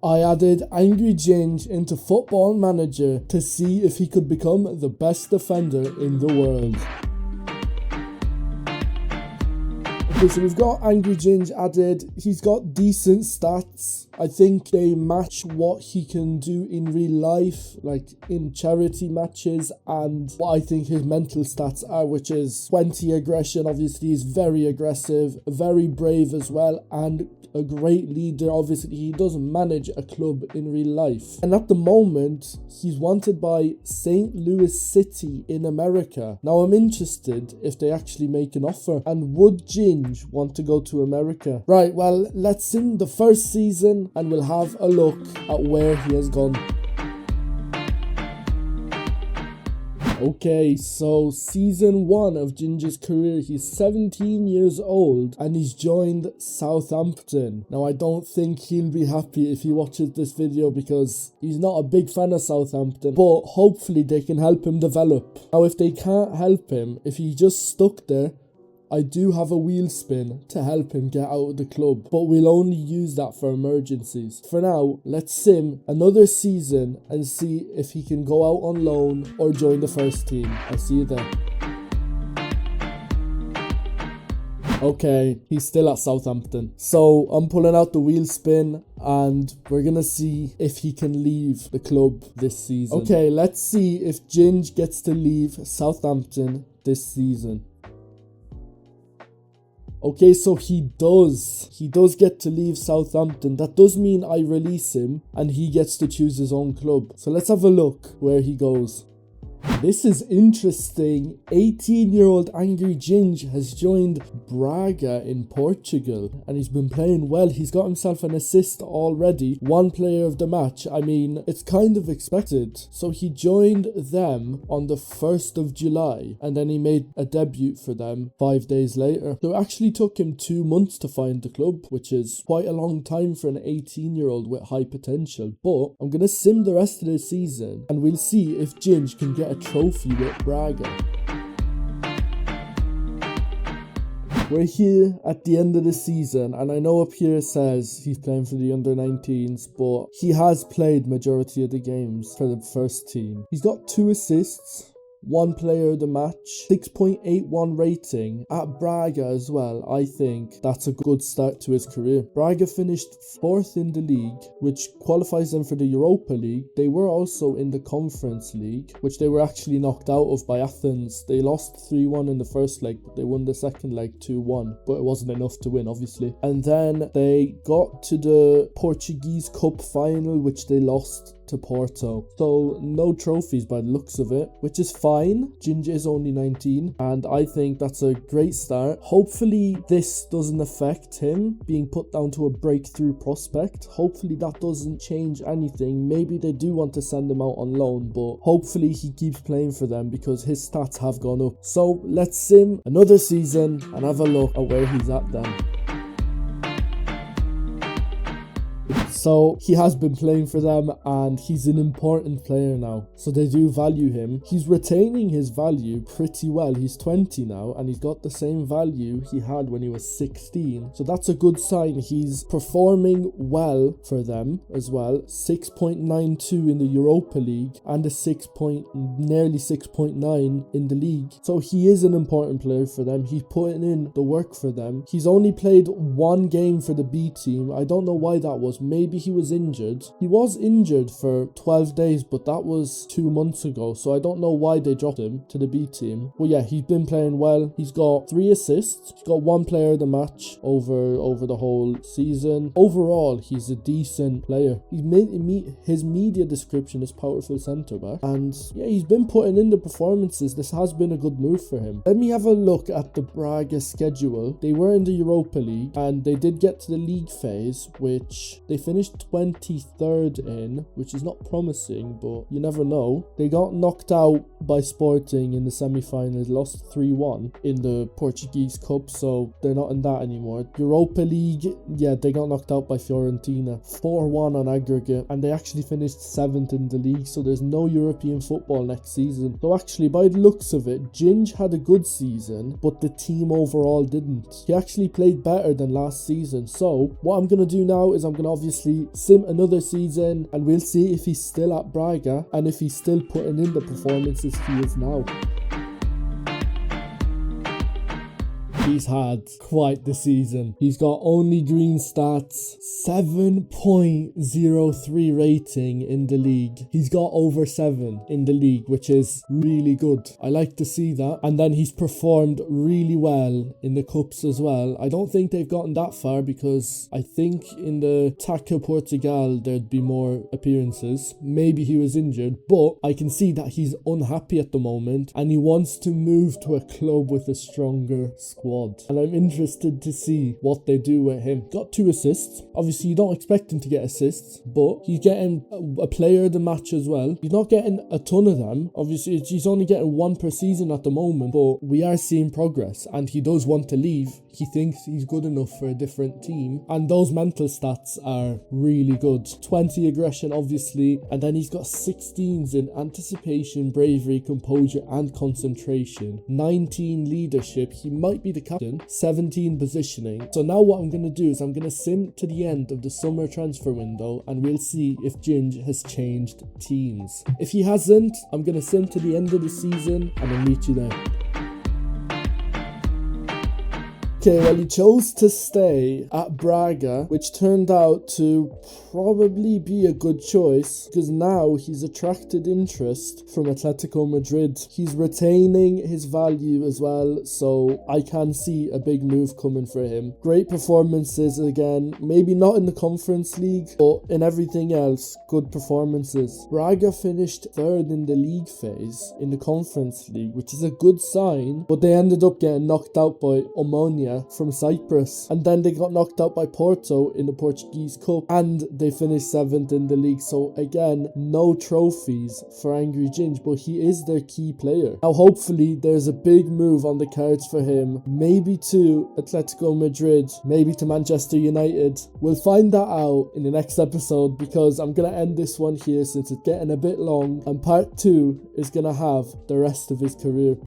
I added Angry Ginge into Football Manager to see if he could become the best defender in the world. Okay, so we've got Angry Ginge added. He's got decent stats. I think they match what he can do in real life, like in charity matches, and what I think his mental stats are, which is 20 aggression. Obviously, he's very aggressive, very brave as well, and a great leader. Obviously, he doesn't manage a club in real life. And at the moment, he's wanted by St. Louis City in America. Now, I'm interested if they actually make an offer. And would Ginge want to go to America? Right, well, let's sim the first season and we'll have a look at where he has gone. Okay, so season 1 of Ginge's career, he's 17 years old and he's joined Southampton. Now, I don't think he'll be happy if he watches this video because he's not a big fan of Southampton, but hopefully they can help him develop. Now, if they can't help him, if he just stuck there, I do have a wheel spin to help him get out of the club, but we'll only use that for emergencies. For now, let's sim another season and see if he can go out on loan or join the first team. I'll see you there. Okay, he's still at Southampton. So I'm pulling out the wheel spin and we're gonna see if he can leave the club this season. Okay, let's see if Ginge gets to leave Southampton this season. Okay, so he does get to leave Southampton. That does mean I release him and he gets to choose his own club. So let's have a look where he goes. This is interesting. 18-year-old Angry Ginge has joined Braga in Portugal and he's been playing well. He's got himself an assist already. One player of the match. I mean, it's kind of expected. So he joined them on the 1st of July and then he made a debut for them 5 days later. So it actually took him 2 months to find the club, which is quite a long time for an 18-year-old with high potential. But I'm going to sim the rest of the season and we'll see if Ginge can get a trophy with Braga. We're here at the end of the season and I know up here it says he's playing for the under-19s, but he has played majority of the games for the first team. He's got 2 assists, 1 player of the match, 6.81 rating at Braga as well. I think that's a good start to his career. Braga finished 4th in the league, which qualifies them for the Europa League. They were also in the Conference League, which they were actually knocked out of by Athens. They lost 3-1 in the first leg, but they won the second leg 2-1, but it wasn't enough to win, obviously. And then they got to the Portuguese Cup final, which they lost to Porto. So no trophies by the looks of it, which is fine. Ginge is only 19 and I think that's a great start. Hopefully this doesn't affect him being put down to a breakthrough prospect. Hopefully that doesn't change anything. Maybe they do want to send him out on loan, but hopefully he keeps playing for them because his stats have gone up. So let's sim another season and have a look at where he's at then. So he has been playing for them and he's an important player now. So they do value him. He's retaining his value pretty well. He's 20 now and he's got the same value he had when he was 16. So that's a good sign. He's performing well for them as well. 6.92 in the Europa League and nearly 6.9 in the league. So he is an important player for them. He's putting in the work for them. He's only played 1 game for the B team. I don't know why that was. Maybe he was injured. He was injured for 12 days, but that was 2 months ago. So I don't know why they dropped him to the B team. But yeah, he's been playing well. He's got 3 assists. He's got 1 player of the match over the whole season. Overall, he's a decent player. His media description is powerful centre back. And yeah, he's been putting in the performances. This has been a good move for him. Let me have a look at the Braga schedule. They were in the Europa League and they did get to the league phase, which they finished 23rd in, which is not promising, but you never know. They got knocked out by Sporting in the semi-finals, lost 3-1 in the Portuguese Cup, so they're not in that anymore. Europa League, yeah, they got knocked out by Fiorentina, 4-1 on aggregate, and they actually finished 7th in the league, so there's no European football next season. So actually, by the looks of it, Ginge had a good season, but the team overall didn't. He actually played better than last season, so what I'm going to do now is I'm going to obviously obviously sim another season and we'll see if he's still at Braga and if he's still putting in the performances he is now. He's had quite the season. He's got only green stats, 7.03 rating in the league. He's got over 7 in the league, which is really good. I like to see that. And then he's performed really well in the cups as well. I don't think they've gotten that far because I think in the Taça Portugal there'd be more appearances. Maybe he was injured, but I can see that he's unhappy at the moment and he wants to move to a club with a stronger squad. And I'm interested to see what they do with him. Got 2 assists. Obviously, you don't expect him to get assists, but he's getting a player of the match as well. He's not getting a ton of them. Obviously, he's only getting 1 per season at the moment, but we are seeing progress and he does want to leave. He thinks he's good enough for a different team. And those mental stats are really good. 20 aggression, obviously. And then he's got 16s in anticipation, bravery, composure, and concentration. 19 leadership. He might be the captain. 17 positioning. So now what I'm going to do is I'm going to sim to the end of the summer transfer window and we'll see if Ginge has changed teams. If he hasn't, I'm going to sim to the end of the season and I'll meet you there. Okay, well, he chose to stay at Braga, which turned out to probably be a good choice because now he's attracted interest from Atletico Madrid. He's retaining his value as well, so I can see a big move coming for him. Great performances again, maybe not in the Conference League, but in everything else, good performances. Braga finished 3rd in the league phase in the Conference League, which is a good sign, but they ended up getting knocked out by Omonia from Cyprus, and then they got knocked out by Porto in the Portuguese Cup and they finished 7th in the league. So again, no trophies for Angry Ginge, but he is their key player. Now hopefully there's a big move on the cards for him, maybe to Atletico Madrid, maybe to Manchester United. We'll find that out in the next episode because I'm gonna end this one here since it's getting a bit long and part 2 is gonna have the rest of his career.